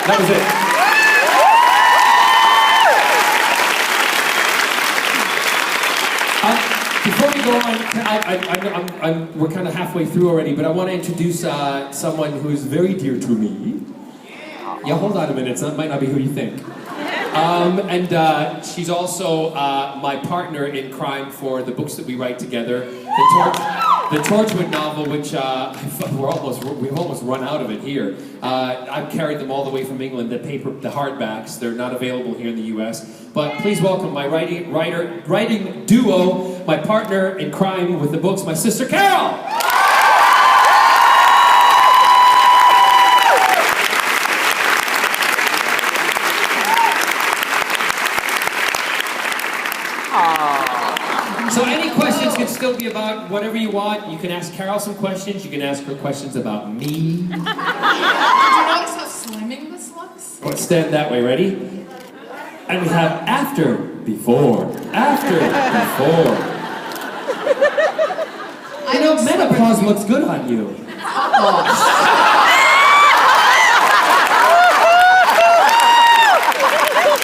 That was it. Before we go on, we're kind of halfway through already, but I want to introduce someone who is very dear to me. Yeah, hold on a minute, it might not be who you think. And she's also my partner in crime for the books that we write together. The Torchwood novel, which we've almost run out of it here. I've carried them all the way from England, the hardbacks. They're not available here in the U.S. But please welcome my writing duo, my partner in crime with the books, my sister Carol. So any questions can still be about whatever you want. You can ask Carol some questions. You can ask her questions about me. Did you notice how slimming this looks? Let's stand that way. Ready? And we have after, before, after, before. You know, menopause looks good on you.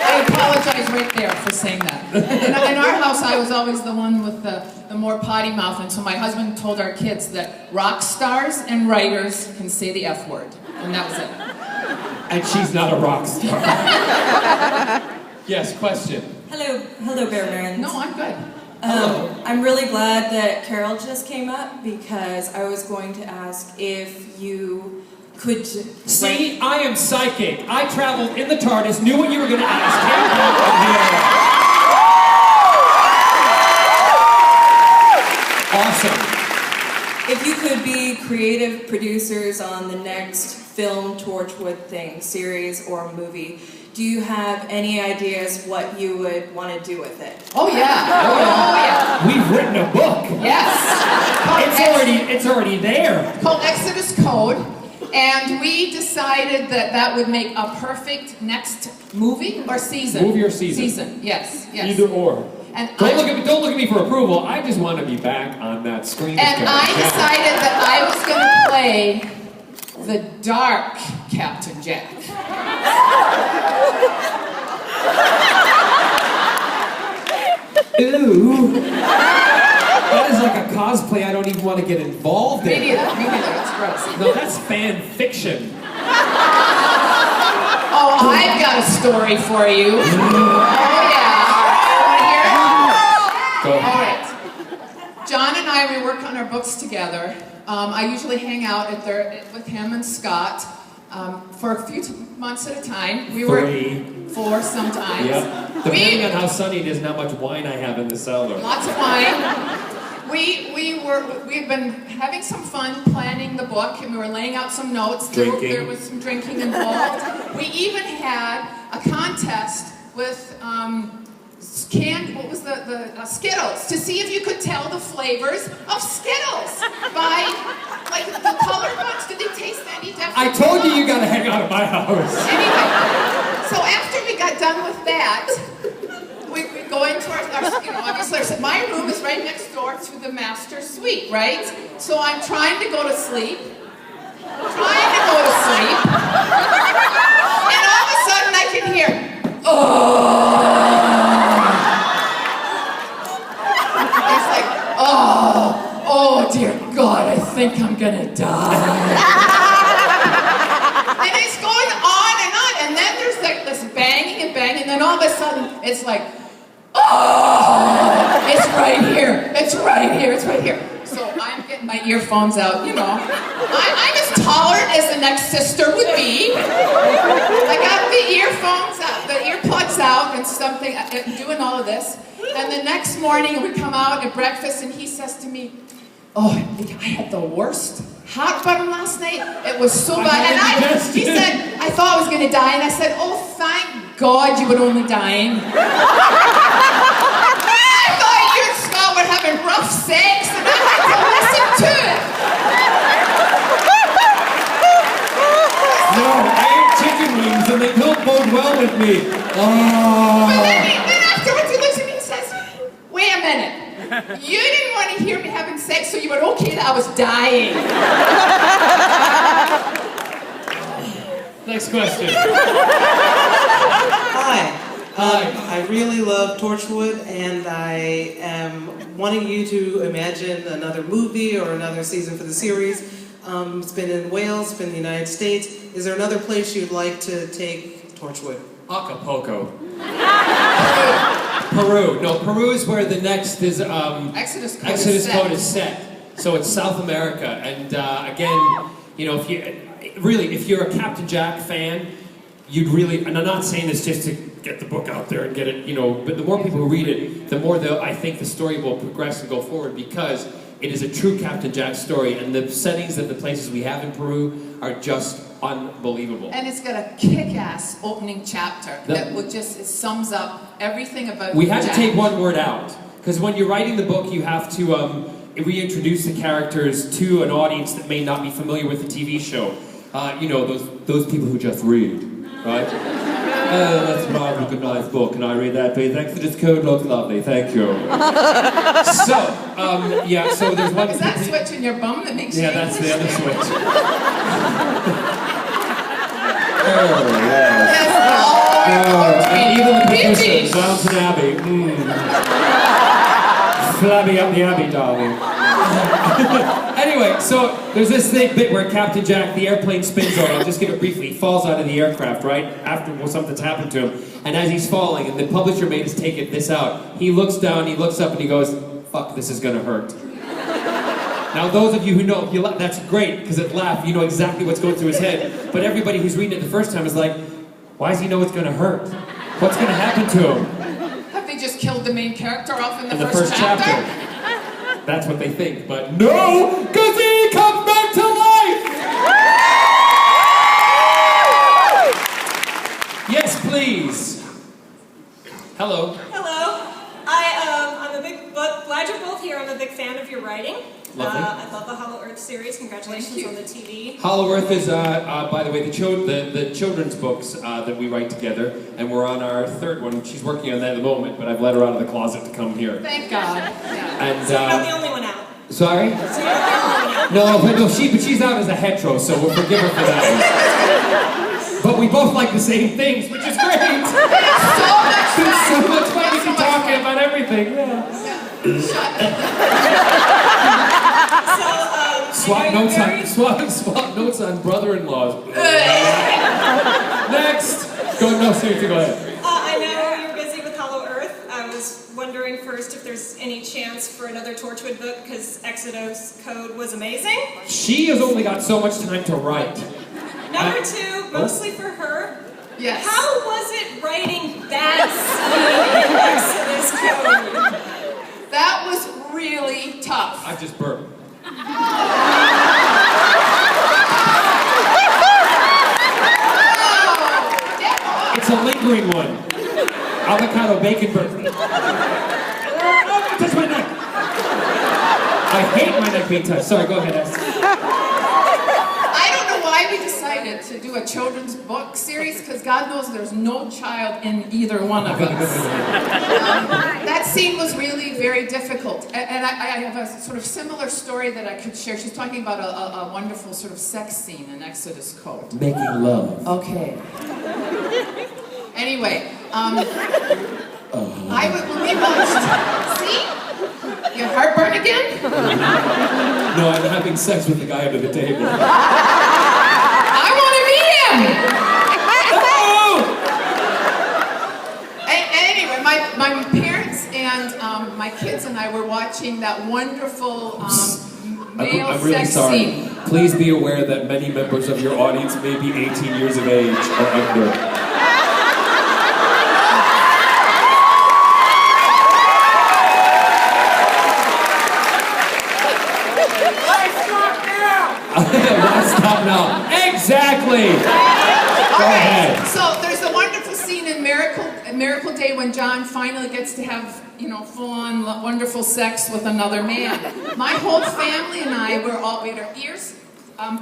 I apologize right there for saying that. In our house, I was always the one with the more potty mouth, and so my husband told our kids that rock stars and writers can say the F word, and that was it. And she's not a rock star. Yes, question. Hello, Barrowman. No, I'm good. I'm really glad that Carol just came up because I was going to ask if you could... See, I am psychic. I traveled in the TARDIS, knew what you were going to ask. Came down here. Awesome. If you could be creative producers on the next film Torchwood thing, series or movie, do you have any ideas what you would want to do with it? Oh yeah. We've written a book. Yes. It's already there. Called Exodus Code, and we decided that would make a perfect next movie or season. Movie or season? Season. Yes. Either or. And don't look at me for approval. I just want to be back on that screen. And I decided that I was going to play the dark Captain Jack. Ooh. That is like a cosplay I don't even want to get involved in. Me neither. It's gross. No, that's fan fiction. Oh, I've got a story for you. Oh, yeah. Want to hear it? Go ahead. All right. John and I, we work on our books together. I usually hang out with him and Scott for a few months at a time. We were 4 sometimes. Yep. Depending on how sunny it is and how much wine I have in the cellar. Lots of wine. We've been having some fun planning the book, and we were laying out some notes. Drinking. There was some drinking involved. We even had a contest with Skittles, to see if you could tell the flavors of Skittles by, like, the color ones. Did they taste any different? I told you gotta hang out at my house. Anyway, so after we got done with that, we go into our obviously my room is right next door to the master suite, right? So I'm trying to go to sleep. And all of a sudden I can hear, it's like, oh dear God, I think I'm gonna die. And it's going on, and then there's like this banging and banging, and then all of a sudden it's like, it's right here. So I'm getting my earphones out, I'm as tolerant as the next sister would be. I got the earphones out, the earplugs out and something, doing all of this. And the next morning we come out at breakfast and he says to me, I had the worst hot butter last night. It was so bad. And he said, I thought I was going to die. And I said, oh, thank God you were only dying. I thought you and Scott were having rough sex and I had to listen to it. No, I ate chicken wings and they don't bode well with me. But then afterwards he looks at me and says, wait a minute. You didn't want to hear me having sex, so you were okay that I was dying. Next question. Hi. Hi. I really love Torchwood, and I am wanting you to imagine another movie or another season for the series. It's been in Wales, it's been in the United States. Is there another place you'd like to take Torchwood? Acapulco. Peru. No, Peru is where the next is. Exodus Code Exodus is Code set. is set. So it's South America, and again, you know, if you're a Captain Jack fan, you'd really. And I'm not saying this just to get the book out there and get it, you know. But the more people who read it, the more I think the story will progress and go forward because it is a true Captain Jack story, and the settings and the places we have in Peru are just unbelievable. And it's got a kick-ass opening chapter that will it sums up everything about We had Jack. to take one word out, because when you're writing the book, you have to reintroduce the characters to an audience that may not be familiar with the TV show. You know, those people who just read, right? That's a marvelous, good, nice book. Can I read that, please? Exodus Code looks lovely, thank you. So there's one... Is that switch in your bum that makes you Yeah, that's the English? other switch. And even the producers, Downton Abbey. Flabby up the Abbey, darling. Anyway, so there's this bit where Captain Jack, the airplane spins on. I'll just give it briefly. He falls out of the aircraft, right? After something's happened to him. And as he's falling, and the publisher made us take this out, he looks down, he looks up, and he goes, "Fuck, this is gonna hurt." Now, those of you who know, that's great, because it laughed, you know exactly what's going through his head. But everybody who's reading it the first time is like, why does he know it's gonna hurt? What's gonna happen to him? Have they just killed the main character off in the In first chapter? That's what they think, but no, because he comes back to life! Yes, please. Hello. Hello. I'm a big, glad you're both here. I'm a big fan of your writing. Lovely. I love the Hollow Earth series. Congratulations on the TV. Hollow Earth is, by the way, the children's books that we write together, and we're on our third one. She's working on that at the moment, but I've let her out of the closet to come here. Thank God. Yeah. And So you're not the only one out. sorry? So you're not the only one out. No, but she's out as a hetero, so we'll forgive her for that. But we both like the same things, which is great. It's so much fun. It's so much fun to It's be so much talking fun. about everything. Yeah. Swap notes on brother-in-laws. Next. Go seriously. Go ahead. I know you're busy with Hollow Earth. I was wondering first if there's any chance for another Torchwood book, because Exodus Code was amazing. She has only got so much time to write. Number two, mostly for her. Yes. How was it writing that scene in Exodus Code? That was really tough. I just burped. It's a lingering one. Avocado bacon burp. Touch my neck. I hate my neck being touched. Sorry, go ahead. I don't know why we decided to do a children's book series, because God knows there's no child in either one of us. That scene was really very difficult. And I have a sort of similar story that I could share. She's talking about a wonderful sort of sex scene in Exodus Code. Making love. Okay. Anyway, when we watched, see? Your heartburn again? No, I'm having sex with the guy under the table. I want to meet him! Anyway, my parents and my kids and I were watching that wonderful male I'm really sex sorry. scene. Please be aware that many members of your audience may be 18 years of age or under. Why stop now? Exactly! Go ahead. So there's a wonderful scene in Miracle Day when John finally gets to have, full-on wonderful sex with another man. My whole family and I we had our ears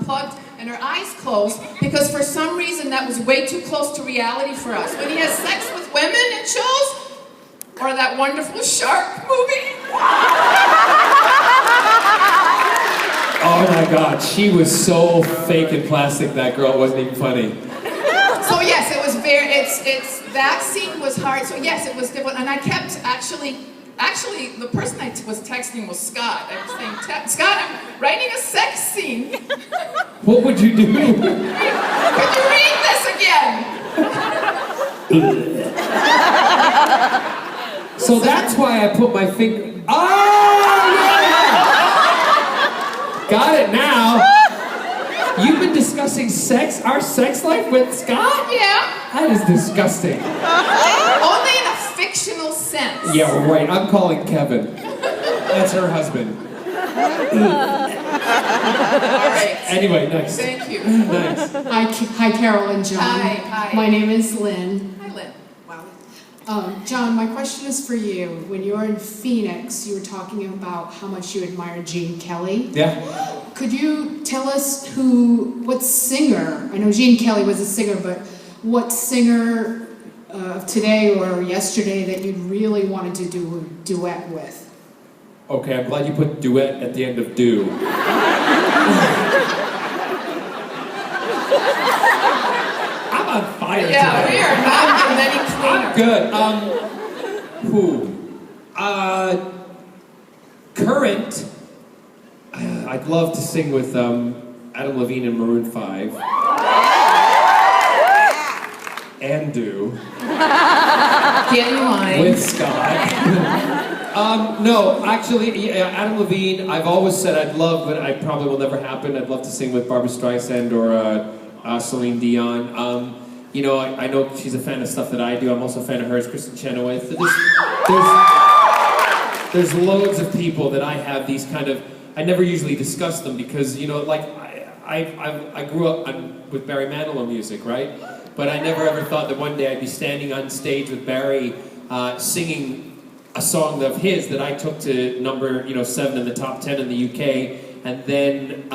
plugged and our eyes closed, because for some reason that was way too close to reality for us. When he has sex with women in shows, or that wonderful shark movie. Oh my God, she was so fake and plastic, that girl. It wasn't even funny. So yes, it was very. It's that scene was hard. So yes, it was difficult, and I kept actually, the person I was texting was Scott. I was saying, Scott, I'm writing a sex scene. What would you do? Could you read this again? So that's why I put my finger. Oh yeah! Got it now. You've been discussing our sex life with Scott? Yeah. That is disgusting. Only in a fictional sense. Yeah, right. I'm calling Kevin. That's her husband. All right. Anyway, nice. Thank you. Nice. Hi, Carol and John. Hi. My name is Lynn. Hi, Lynn. Wow. John, my question is for you. When you were in Phoenix, you were talking about how much you admire Gene Kelly. Yeah. Could you tell us what singer, I know Gene Kelly was a singer, but what singer of today or yesterday that you really wanted to do a duet with? Okay, I'm glad you put duet at the end of do. I'm on fire Yeah, today. we are not getting any cleaner. Good. Current. I'd love to sing with Adam Levine and Maroon 5. And do. Get in line. With Scott. No, actually, yeah, Adam Levine, I've always said I'd love, but it probably will never happen. I'd love to sing with Barbra Streisand or Celine Dion. You know, I know she's a fan of stuff that I do. I'm also a fan of hers, Kristen Chenoweth. There's loads of people that I have these kind of, I never usually discuss them because, you know, like, I grew up with Barry Manilow music, right? But I never ever thought that one day I'd be standing on stage with Barry singing a song of his that I took to number 7 in the top 10 in the UK, and then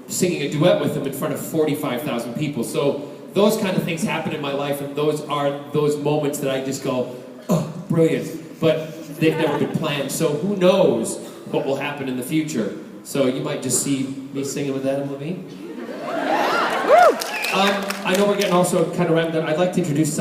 singing a duet with him in front of 45,000 people. So those kind of things happen in my life, and those are those moments that I just go, oh, brilliant. But they've never been planned, so who knows what will happen in the future. So you might just see me singing with Adam Levine. I know we're getting also kind of wrapped up. I'd like to introduce